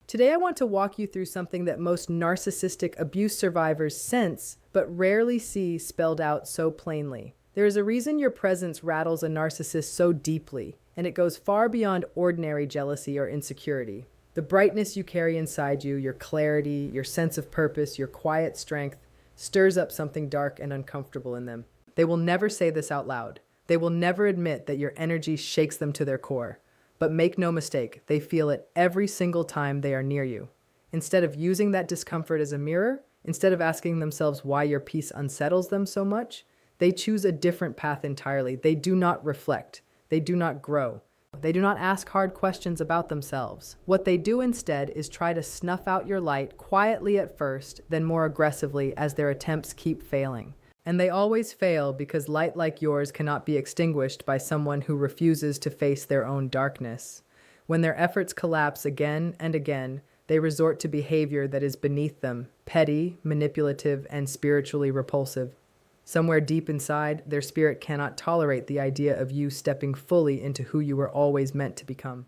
Today, I want to walk you through something that most narcissistic abuse survivors sense but rarely see spelled out so plainly. There is a reason your presence rattles a narcissist so deeply, and it goes far beyond ordinary jealousy or insecurity. The brightness you carry inside you, your clarity, your sense of purpose, your quiet strength, stirs up something dark and uncomfortable in them. They will never say this out loud. They will never admit that your energy shakes them to their core. But make no mistake, they feel it every single time they are near you. Instead of using that discomfort as a mirror, instead of asking themselves why your peace unsettles them so much, they choose a different path entirely. They do not reflect. They do not grow. They do not ask hard questions about themselves. What they do instead is try to snuff out your light quietly at first, then more aggressively as their attempts keep failing. And they always fail because light like yours cannot be extinguished by someone who refuses to face their own darkness. When their efforts collapse again and again, they resort to behavior that is beneath them, petty, manipulative, and spiritually repulsive. Somewhere deep inside, their spirit cannot tolerate the idea of you stepping fully into who you were always meant to become.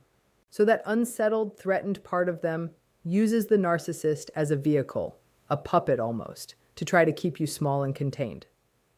So that unsettled, threatened part of them uses the narcissist as a vehicle, a puppet almost, to try to keep you small and contained.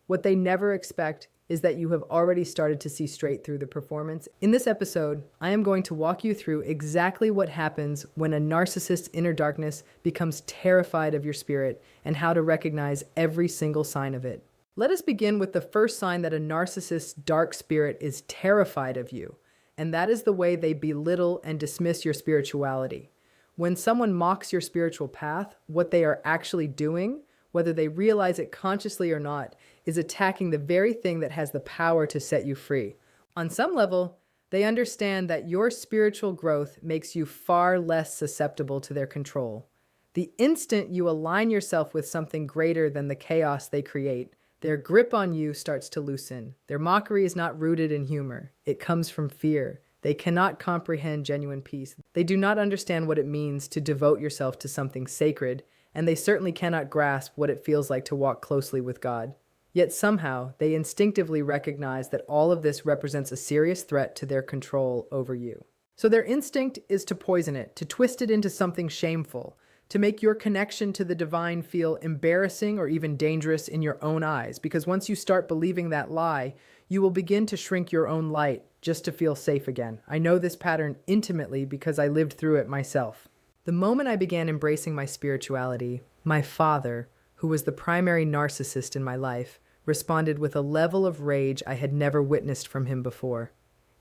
What they never expect is that you have already started to see straight through the performance. In this episode, I am going to walk you through exactly what happens when a narcissist's inner darkness becomes terrified of your spirit and how to recognize every single sign of it. Let us begin with the first sign that a narcissist's dark spirit is terrified of you, and that is the way they belittle and dismiss your spirituality. When someone mocks your spiritual path, what they are actually doing, whether they realize it consciously or not, is attacking the very thing that has the power to set you free. On some level, they understand that your spiritual growth makes you far less susceptible to their control. The instant you align yourself with something greater than the chaos they create, their grip on you starts to loosen. Their mockery is not rooted in humor. It comes from fear. They cannot comprehend genuine peace. They do not understand what it means to devote yourself to something sacred, and they certainly cannot grasp what it feels like to walk closely with God. Yet somehow, they instinctively recognize that all of this represents a serious threat to their control over you. So their instinct is to poison it, to twist it into something shameful, to make your connection to the divine feel embarrassing or even dangerous in your own eyes. Because once you start believing that lie, you will begin to shrink your own light just to feel safe again. I know this pattern intimately because I lived through it myself. The moment I began embracing my spirituality, my father, who was the primary narcissist in my life, responded with a level of rage I had never witnessed from him before.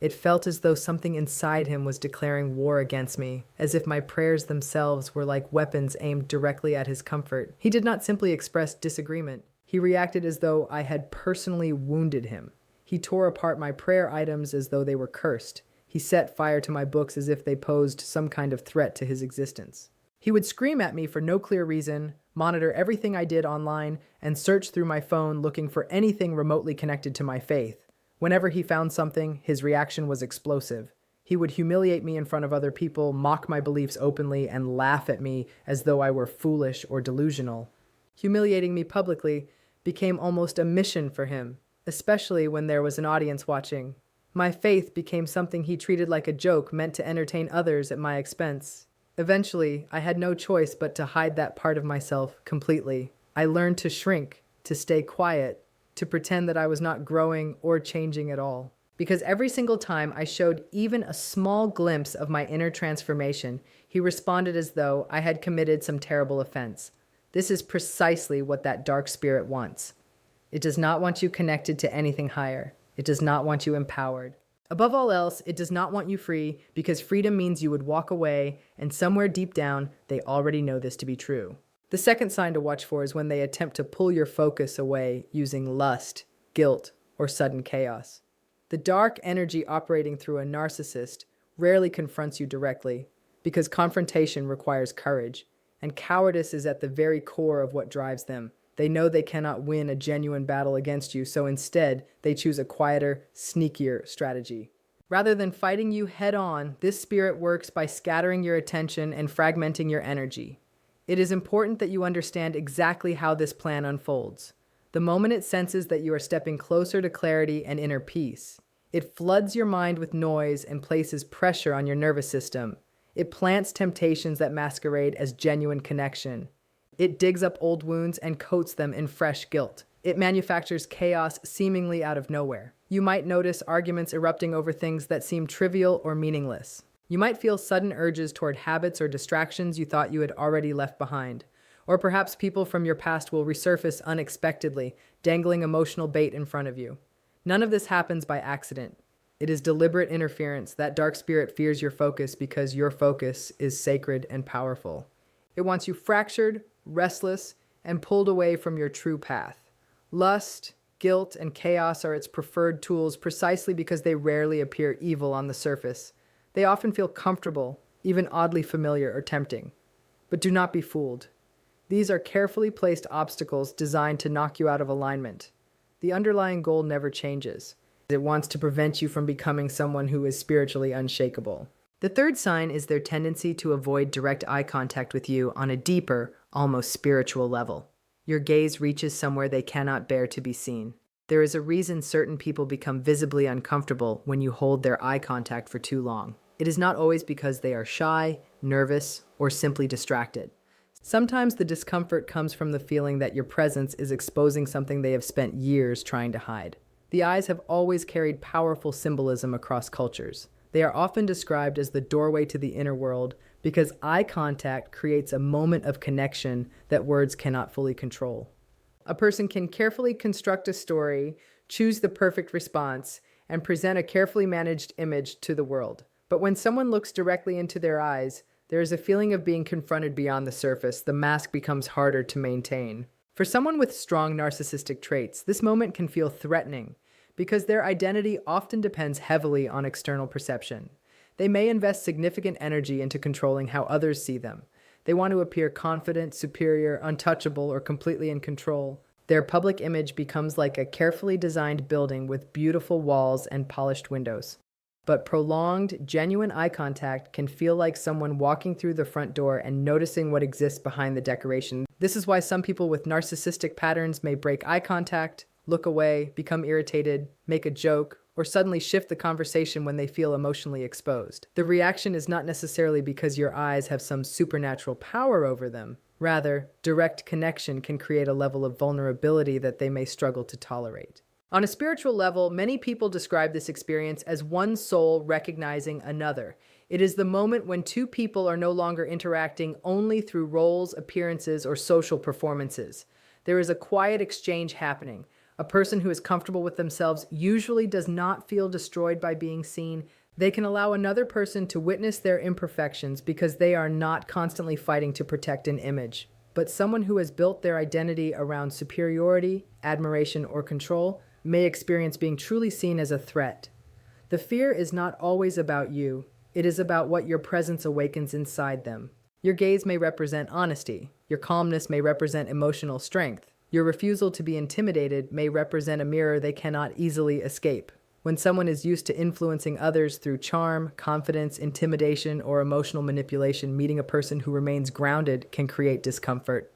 It felt as though something inside him was declaring war against me, as if my prayers themselves were like weapons aimed directly at his comfort. He did not simply express disagreement. He reacted as though I had personally wounded him. He tore apart my prayer items as though they were cursed. He set fire to my books as if they posed some kind of threat to his existence. He would scream at me for no clear reason, monitor everything I did online, and search through my phone looking for anything remotely connected to my faith. Whenever he found something, his reaction was explosive. He would humiliate me in front of other people, mock my beliefs openly, and laugh at me as though I were foolish or delusional. Humiliating me publicly became almost a mission for him, especially when there was an audience watching. My faith became something he treated like a joke meant to entertain others at my expense. Eventually, I had no choice but to hide that part of myself completely. I learned to shrink, to stay quiet, to pretend that I was not growing or changing at all. Because every single time I showed even a small glimpse of my inner transformation, he responded as though I had committed some terrible offense. This is precisely what that dark spirit wants. It does not want you connected to anything higher. It does not want you empowered. Above all else, it does not want you free because freedom means you would walk away, and somewhere deep down, they already know this to be true. The second sign to watch for is when they attempt to pull your focus away using lust, guilt, or sudden chaos. The dark energy operating through a narcissist rarely confronts you directly because confrontation requires courage, and cowardice is at the very core of what drives them. They know they cannot win a genuine battle against you, so instead, they choose a quieter, sneakier strategy. Rather than fighting you head-on, this spirit works by scattering your attention and fragmenting your energy. It is important that you understand exactly how this plan unfolds. The moment it senses that you are stepping closer to clarity and inner peace, it floods your mind with noise and places pressure on your nervous system. It plants temptations that masquerade as genuine connection. It digs up old wounds and coats them in fresh guilt. It manufactures chaos seemingly out of nowhere. You might notice arguments erupting over things that seem trivial or meaningless. You might feel sudden urges toward habits or distractions you thought you had already left behind. Or perhaps people from your past will resurface unexpectedly, dangling emotional bait in front of you. None of this happens by accident. It is deliberate interference. That dark spirit fears your focus because your focus is sacred and powerful. It wants you fractured, restless, and pulled away from your true path. Lust, guilt, and chaos are its preferred tools precisely because they rarely appear evil on the surface. They often feel comfortable, even oddly familiar or tempting. But do not be fooled. These are carefully placed obstacles designed to knock you out of alignment. The underlying goal never changes. It wants to prevent you from becoming someone who is spiritually unshakable. The third sign is their tendency to avoid direct eye contact with you on a deeper, almost spiritual level. Your gaze reaches somewhere they cannot bear to be seen. There is a reason certain people become visibly uncomfortable when you hold their eye contact for too long. It is not always because they are shy, nervous, or simply distracted. Sometimes the discomfort comes from the feeling that your presence is exposing something they have spent years trying to hide. The eyes have always carried powerful symbolism across cultures. They are often described as the doorway to the inner world because eye contact creates a moment of connection that words cannot fully control. A person can carefully construct a story, choose the perfect response, and present a carefully managed image to the world. But when someone looks directly into their eyes, there is a feeling of being confronted beyond the surface. The mask becomes harder to maintain. For someone with strong narcissistic traits, this moment can feel threatening because their identity often depends heavily on external perception. They may invest significant energy into controlling how others see them. They want to appear confident, superior, untouchable, or completely in control. Their public image becomes like a carefully designed building with beautiful walls and polished windows. But prolonged, genuine eye contact can feel like someone walking through the front door and noticing what exists behind the decoration. This is why some people with narcissistic patterns may break eye contact, look away, become irritated, make a joke, or suddenly shift the conversation when they feel emotionally exposed. The reaction is not necessarily because your eyes have some supernatural power over them. Rather, direct connection can create a level of vulnerability that they may struggle to tolerate. On a spiritual level, many people describe this experience as one soul recognizing another. It is the moment when two people are no longer interacting only through roles, appearances, or social performances. There is a quiet exchange happening. A person who is comfortable with themselves usually does not feel destroyed by being seen. They can allow another person to witness their imperfections because they are not constantly fighting to protect an image. But someone who has built their identity around superiority, admiration, or control may experience being truly seen as a threat. The fear is not always about you. It is about what your presence awakens inside them. Your gaze may represent honesty. Your calmness may represent emotional strength. Your refusal to be intimidated may represent a mirror they cannot easily escape. When someone is used to influencing others through charm, confidence, intimidation, or emotional manipulation, meeting a person who remains grounded can create discomfort.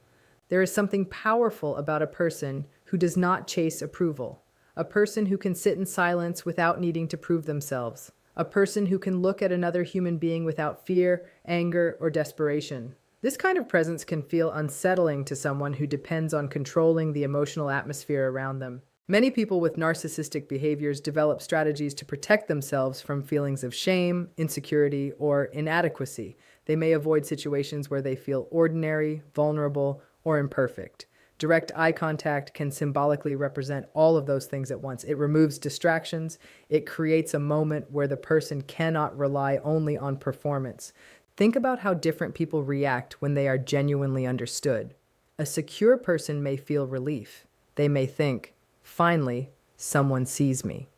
There is something powerful about a person who does not chase approval. A person who can sit in silence without needing to prove themselves. A person who can look at another human being without fear, anger, or desperation. This kind of presence can feel unsettling to someone who depends on controlling the emotional atmosphere around them. Many people with narcissistic behaviors develop strategies to protect themselves from feelings of shame, insecurity, or inadequacy. They may avoid situations where they feel ordinary, vulnerable, or imperfect. Direct eye contact can symbolically represent all of those things at once. It removes distractions. It creates a moment where the person cannot rely only on performance. Think about how different people react when they are genuinely understood. A secure person may feel relief. They may think, "Finally, someone sees me."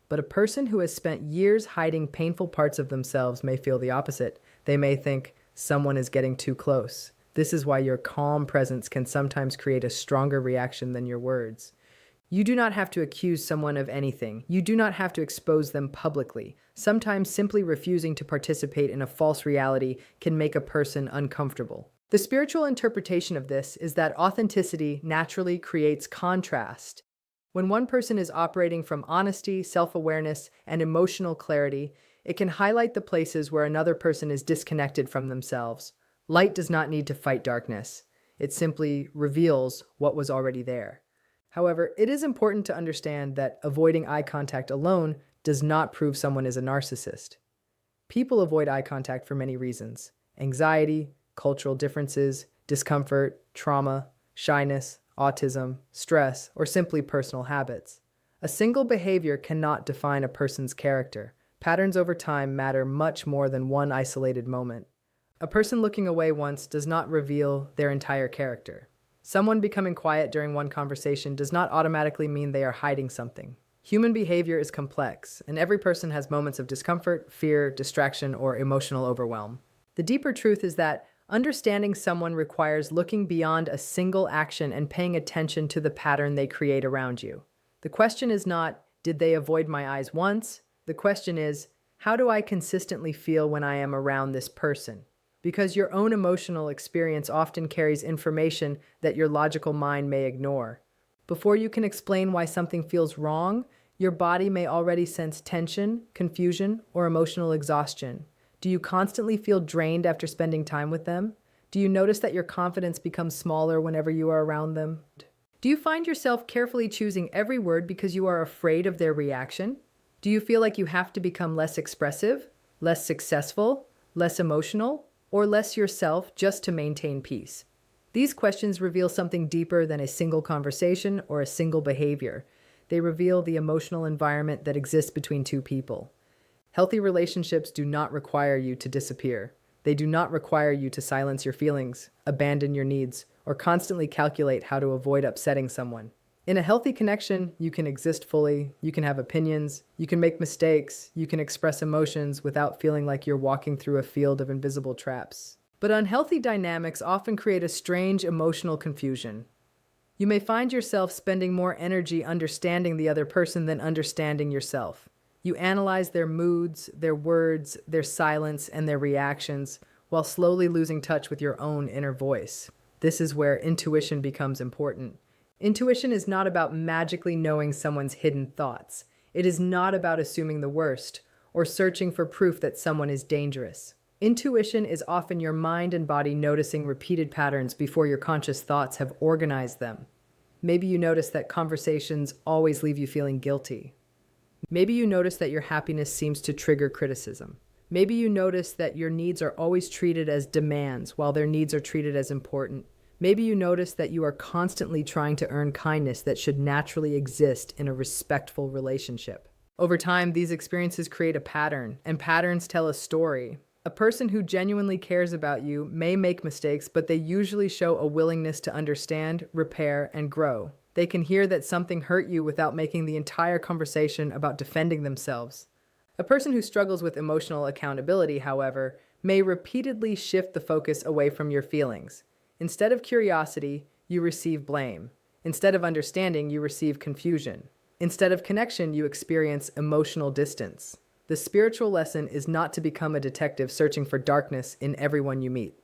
But a person who has spent years hiding painful parts of themselves may feel the opposite. They may think, "Someone is getting too close." This is why your calm presence can sometimes create a stronger reaction than your words. You do not have to accuse someone of anything. You do not have to expose them publicly. Sometimes simply refusing to participate in a false reality can make a person uncomfortable. The spiritual interpretation of this is that authenticity naturally creates contrast. When one person is operating from honesty, self-awareness, and emotional clarity, It can highlight the places where another person is disconnected from themselves. Light does not need to fight darkness. It simply reveals what was already there. However, it is important to understand that avoiding eye contact alone does not prove someone is a narcissist. People avoid eye contact for many reasons: anxiety, cultural differences, discomfort, trauma, shyness, autism, stress, or simply personal habits. A single behavior cannot define a person's character. Patterns over time matter much more than one isolated moment. A person looking away once does not reveal their entire character. Someone becoming quiet during one conversation does not automatically mean they are hiding something. Human behavior is complex, and every person has moments of discomfort, fear, distraction, or emotional overwhelm. The deeper truth is that understanding someone requires looking beyond a single action and paying attention to the pattern they create around you. The question is not, did they avoid my eyes once? The question is, how do I consistently feel when I am around this person? Because your own emotional experience often carries information that your logical mind may ignore. Before you can explain why something feels wrong, your body may already sense tension, confusion, or emotional exhaustion. Do you constantly feel drained after spending time with them? Do you notice that your confidence becomes smaller whenever you are around them? Do you find yourself carefully choosing every word because you are afraid of their reaction? Do you feel like you have to become less expressive, less successful, less emotional, or less yourself just to maintain peace? These questions reveal something deeper than a single conversation or a single behavior. They reveal the emotional environment that exists between two people. Healthy relationships do not require you to disappear. They do not require you to silence your feelings, abandon your needs, or constantly calculate how to avoid upsetting someone. In a healthy connection, you can exist fully, you can have opinions, you can make mistakes, you can express emotions without feeling like you're walking through a field of invisible traps. But unhealthy dynamics often create a strange emotional confusion. You may find yourself spending more energy understanding the other person than understanding yourself. You analyze their moods, their words, their silence, and their reactions, while slowly losing touch with your own inner voice. This is where intuition becomes important. Intuition is not about magically knowing someone's hidden thoughts. It is not about assuming the worst or searching for proof that someone is dangerous. Intuition is often your mind and body noticing repeated patterns before your conscious thoughts have organized them. Maybe you notice that conversations always leave you feeling guilty. Maybe you notice that your happiness seems to trigger criticism. Maybe you notice that your needs are always treated as demands while their needs are treated as important. Maybe you notice that you are constantly trying to earn kindness that should naturally exist in a respectful relationship. Over time, these experiences create a pattern, and patterns tell a story. A person who genuinely cares about you may make mistakes, but they usually show a willingness to understand, repair, and grow. They can hear that something hurt you without making the entire conversation about defending themselves. A person who struggles with emotional accountability, however, may repeatedly shift the focus away from your feelings. Instead of curiosity, you receive blame. Instead of understanding, you receive confusion. Instead of connection, you experience emotional distance. The spiritual lesson is not to become a detective searching for darkness in everyone you meet.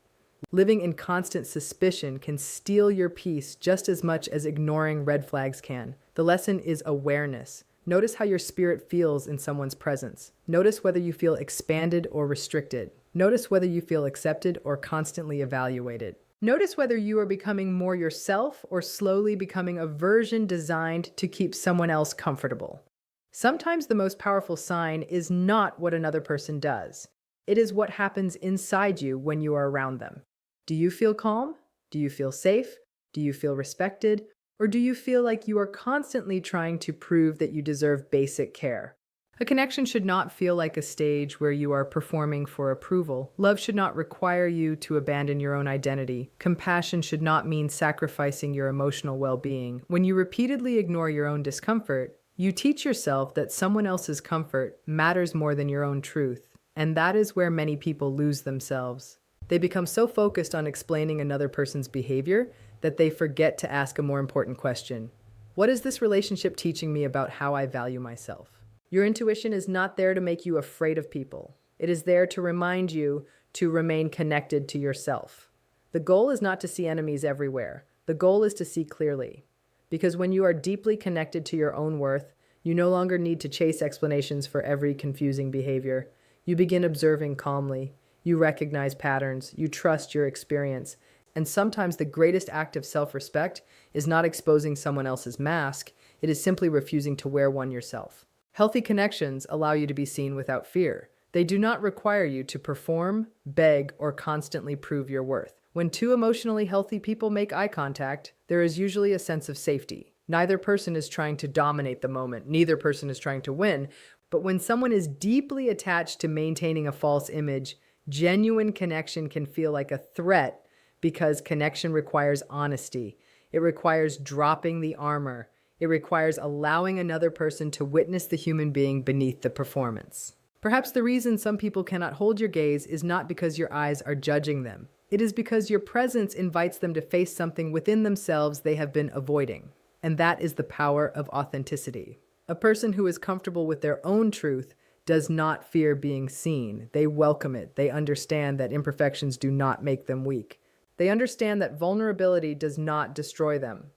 Living in constant suspicion can steal your peace just as much as ignoring red flags can. The lesson is awareness. Notice how your spirit feels in someone's presence. Notice whether you feel expanded or restricted. Notice whether you feel accepted or constantly evaluated. Notice whether you are becoming more yourself or slowly becoming a version designed to keep someone else comfortable. Sometimes the most powerful sign is not what another person does. It is what happens inside you when you are around them. Do you feel calm? Do you feel safe? Do you feel respected? Or do you feel like you are constantly trying to prove that you deserve basic care? A connection should not feel like a stage where you are performing for approval. Love should not require you to abandon your own identity. Compassion should not mean sacrificing your emotional well-being. When you repeatedly ignore your own discomfort, you teach yourself that someone else's comfort matters more than your own truth. And that is where many people lose themselves. They become so focused on explaining another person's behavior that they forget to ask a more important question. What is this relationship teaching me about how I value myself? Your intuition is not there to make you afraid of people. It is there to remind you to remain connected to yourself. The goal is not to see enemies everywhere. The goal is to see clearly. Because when you are deeply connected to your own worth, you no longer need to chase explanations for every confusing behavior. You begin observing calmly. You recognize patterns. You trust your experience. And sometimes the greatest act of self-respect is not exposing someone else's mask. It is simply refusing to wear one yourself. Healthy connections allow you to be seen without fear. They do not require you to perform, beg, or constantly prove your worth. When two emotionally healthy people make eye contact, there is usually a sense of safety. Neither person is trying to dominate the moment. Neither person is trying to win. But when someone is deeply attached to maintaining a false image, genuine connection can feel like a threat because connection requires honesty. It requires dropping the armor. It requires allowing another person to witness the human being beneath the performance. Perhaps the reason some people cannot hold your gaze is not because your eyes are judging them. It is because your presence invites them to face something within themselves they have been avoiding. And that is the power of authenticity. A person who is comfortable with their own truth does not fear being seen. They welcome it. They understand that imperfections do not make them weak. They understand that vulnerability does not destroy them.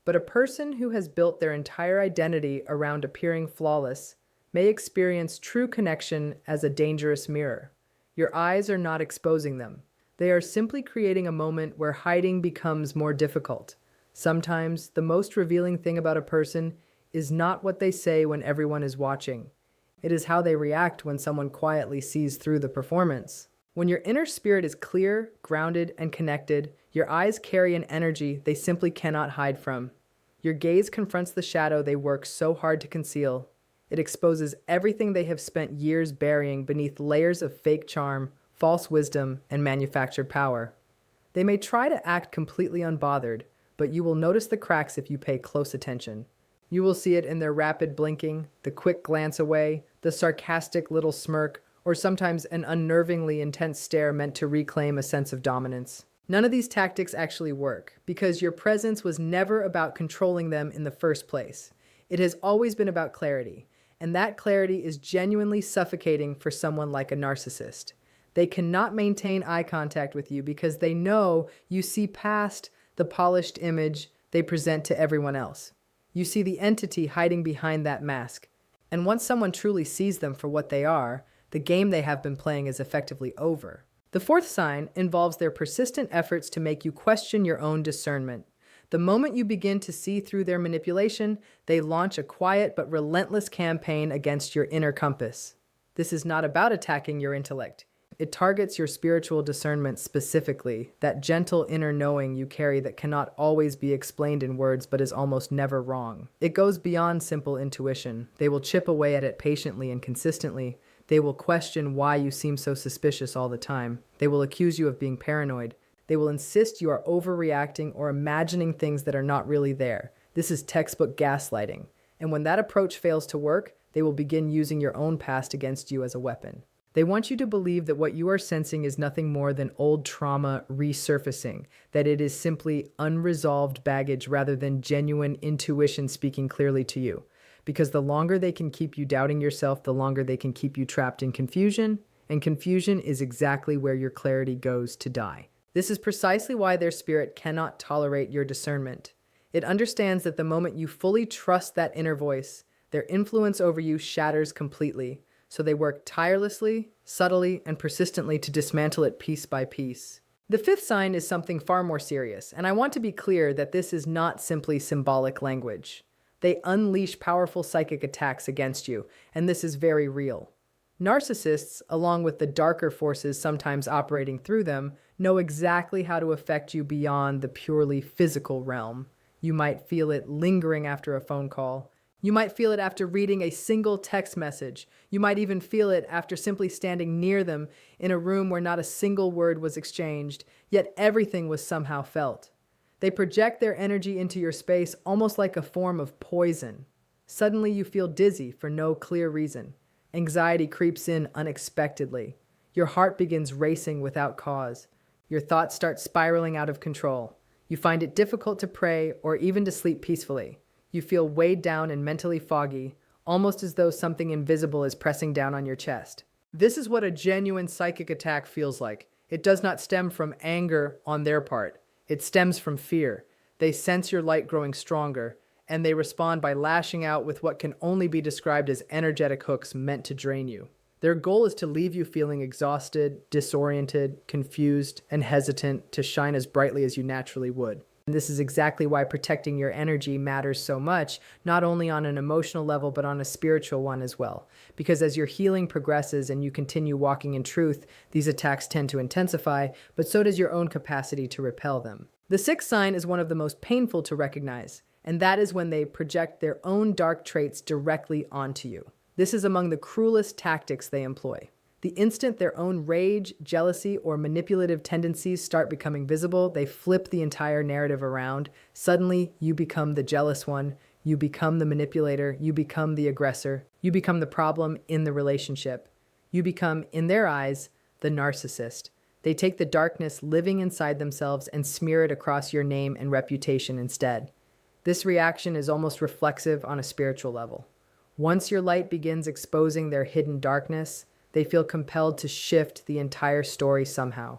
But a person who has built their entire identity around appearing flawless may experience true connection as a dangerous mirror. Your eyes are not exposing them. They are simply creating a moment where hiding becomes more difficult. Sometimes, the most revealing thing about a person is not what they say when everyone is watching. It is how they react when someone quietly sees through the performance. When your inner spirit is clear, grounded, and connected, your eyes carry an energy they simply cannot hide from. Your gaze confronts the shadow they work so hard to conceal. It exposes everything they have spent years burying beneath layers of fake charm, false wisdom, and manufactured power. They may try to act completely unbothered, but you will notice the cracks if you pay close attention. You will see it in their rapid blinking, the quick glance away, the sarcastic little smirk, or sometimes an unnervingly intense stare meant to reclaim a sense of dominance. None of these tactics actually work, because your presence was never about controlling them in the first place. It has always been about clarity, and that clarity is genuinely suffocating for someone like a narcissist. They cannot maintain eye contact with you because they know you see past the polished image they present to everyone else. You see the entity hiding behind that mask. And once someone truly sees them for what they are, the game they have been playing is effectively over. The fourth sign involves their persistent efforts to make you question your own discernment. The moment you begin to see through their manipulation, they launch a quiet but relentless campaign against your inner compass. This is not about attacking your intellect. It targets your spiritual discernment specifically, that gentle inner knowing you carry that cannot always be explained in words but is almost never wrong. It goes beyond simple intuition. They will chip away at it patiently and consistently. They will question why you seem so suspicious all the time. They will accuse you of being paranoid. They will insist you are overreacting or imagining things that are not really there. This is textbook gaslighting. And when that approach fails to work, they will begin using your own past against you as a weapon. They want you to believe that what you are sensing is nothing more than old trauma resurfacing, that it is simply unresolved baggage rather than genuine intuition speaking clearly to you. Because the longer they can keep you doubting yourself, the longer they can keep you trapped in confusion, and confusion is exactly where your clarity goes to die. This is precisely why their spirit cannot tolerate your discernment. It understands that the moment you fully trust that inner voice, their influence over you shatters completely. So they work tirelessly, subtly, and persistently to dismantle it piece by piece. The fifth sign is something far more serious, and I want to be clear that this is not simply symbolic language. They unleash powerful psychic attacks against you, and this is very real. Narcissists, along with the darker forces sometimes operating through them, know exactly how to affect you beyond the purely physical realm. You might feel it lingering after a phone call. You might feel it after reading a single text message. You might even feel it after simply standing near them in a room where not a single word was exchanged, yet everything was somehow felt. They project their energy into your space almost like a form of poison. Suddenly you feel dizzy for no clear reason. Anxiety creeps in unexpectedly. Your heart begins racing without cause. Your thoughts start spiraling out of control. You find it difficult to pray or even to sleep peacefully. You feel weighed down and mentally foggy, almost as though something invisible is pressing down on your chest. This is what a genuine psychic attack feels like. It does not stem from anger on their part. It stems from fear. They sense your light growing stronger, and they respond by lashing out with what can only be described as energetic hooks meant to drain you. Their goal is to leave you feeling exhausted, disoriented, confused, and hesitant to shine as brightly as you naturally would. And this is exactly why protecting your energy matters so much, not only on an emotional level, but on a spiritual one as well. Because as your healing progresses and you continue walking in truth, these attacks tend to intensify, but so does your own capacity to repel them. The sixth sign is one of the most painful to recognize, and that is when they project their own dark traits directly onto you. This is among the cruelest tactics they employ. The instant their own rage, jealousy, or manipulative tendencies start becoming visible, they flip the entire narrative around. Suddenly, you become the jealous one, you become the manipulator, you become the aggressor, you become the problem in the relationship. You become, in their eyes, the narcissist. They take the darkness living inside themselves and smear it across your name and reputation instead. This reaction is almost reflexive on a spiritual level. Once your light begins exposing their hidden darkness, they feel compelled to shift the entire story somehow.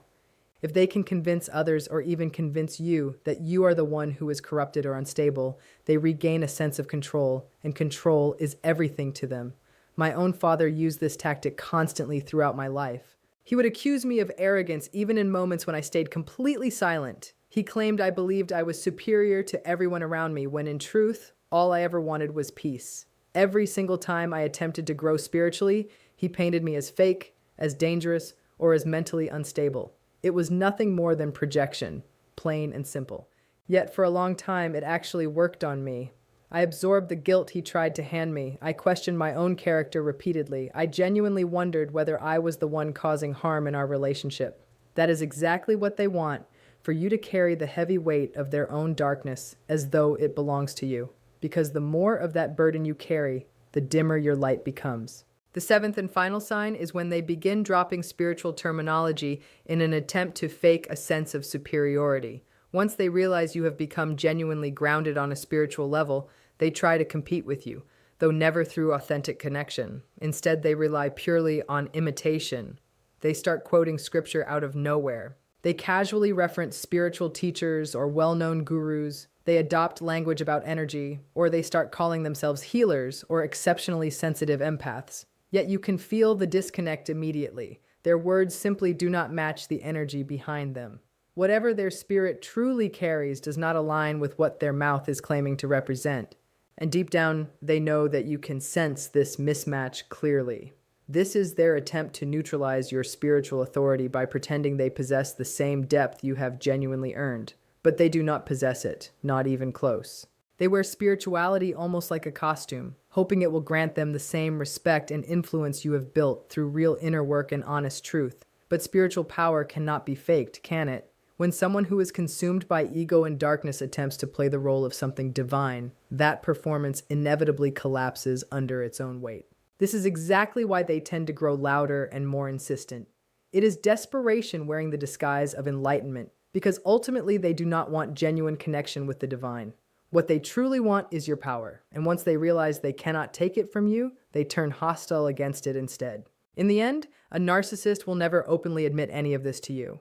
If they can convince others or even convince you that you are the one who is corrupted or unstable, they regain a sense of control, and control is everything to them. My own father used this tactic constantly throughout my life. He would accuse me of arrogance even in moments when I stayed completely silent. He claimed I believed I was superior to everyone around me, when in truth, all I ever wanted was peace. Every single time I attempted to grow spiritually, he painted me as fake, as dangerous, or as mentally unstable. It was nothing more than projection, plain and simple. Yet for a long time, it actually worked on me. I absorbed the guilt he tried to hand me. I questioned my own character repeatedly. I genuinely wondered whether I was the one causing harm in our relationship. That is exactly what they want, for you to carry the heavy weight of their own darkness as though it belongs to you. Because the more of that burden you carry, the dimmer your light becomes. The seventh and final sign is when they begin dropping spiritual terminology in an attempt to fake a sense of superiority. Once they realize you have become genuinely grounded on a spiritual level, they try to compete with you, though never through authentic connection. Instead, they rely purely on imitation. They start quoting scripture out of nowhere. They casually reference spiritual teachers or well-known gurus. They adopt language about energy, or they start calling themselves healers or exceptionally sensitive empaths. Yet you can feel the disconnect immediately. Their words simply do not match the energy behind them. Whatever their spirit truly carries does not align with what their mouth is claiming to represent. And deep down, they know that you can sense this mismatch clearly. This is their attempt to neutralize your spiritual authority by pretending they possess the same depth you have genuinely earned. But they do not possess it, not even close. They wear spirituality almost like a costume, hoping it will grant them the same respect and influence you have built through real inner work and honest truth. But spiritual power cannot be faked, can it? When someone who is consumed by ego and darkness attempts to play the role of something divine, that performance inevitably collapses under its own weight. This is exactly why they tend to grow louder and more insistent. It is desperation wearing the disguise of enlightenment, because ultimately they do not want genuine connection with the divine. What they truly want is your power, and once they realize they cannot take it from you, they turn hostile against it instead. In the end, a narcissist will never openly admit any of this to you,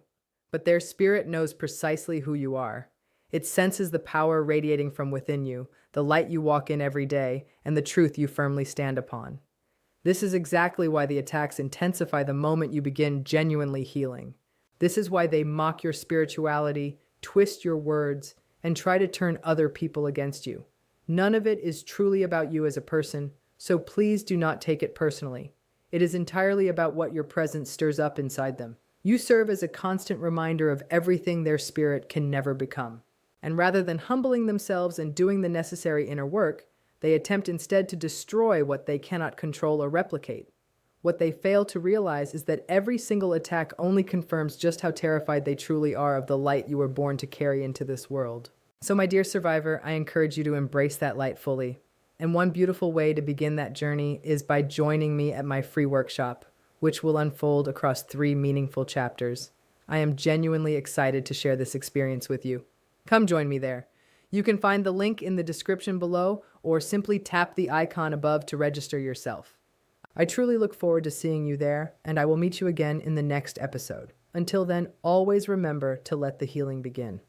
but their spirit knows precisely who you are. It senses the power radiating from within you, the light you walk in every day, and the truth you firmly stand upon. This is exactly why the attacks intensify the moment you begin genuinely healing. This is why they mock your spirituality, twist your words, and try to turn other people against you. None of it is truly about you as a person, so please do not take it personally. It is entirely about what your presence stirs up inside them. You serve as a constant reminder of everything their spirit can never become. And rather than humbling themselves and doing the necessary inner work, they attempt instead to destroy what they cannot control or replicate. What they fail to realize is that every single attack only confirms just how terrified they truly are of the light you were born to carry into this world. So my dear survivor, I encourage you to embrace that light fully. And one beautiful way to begin that journey is by joining me at my free workshop, which will unfold across 3 meaningful chapters. I am genuinely excited to share this experience with you. Come join me there. You can find the link in the description below, or simply tap the icon above to register yourself. I truly look forward to seeing you there, and I will meet you again in the next episode. Until then, always remember to let the healing begin.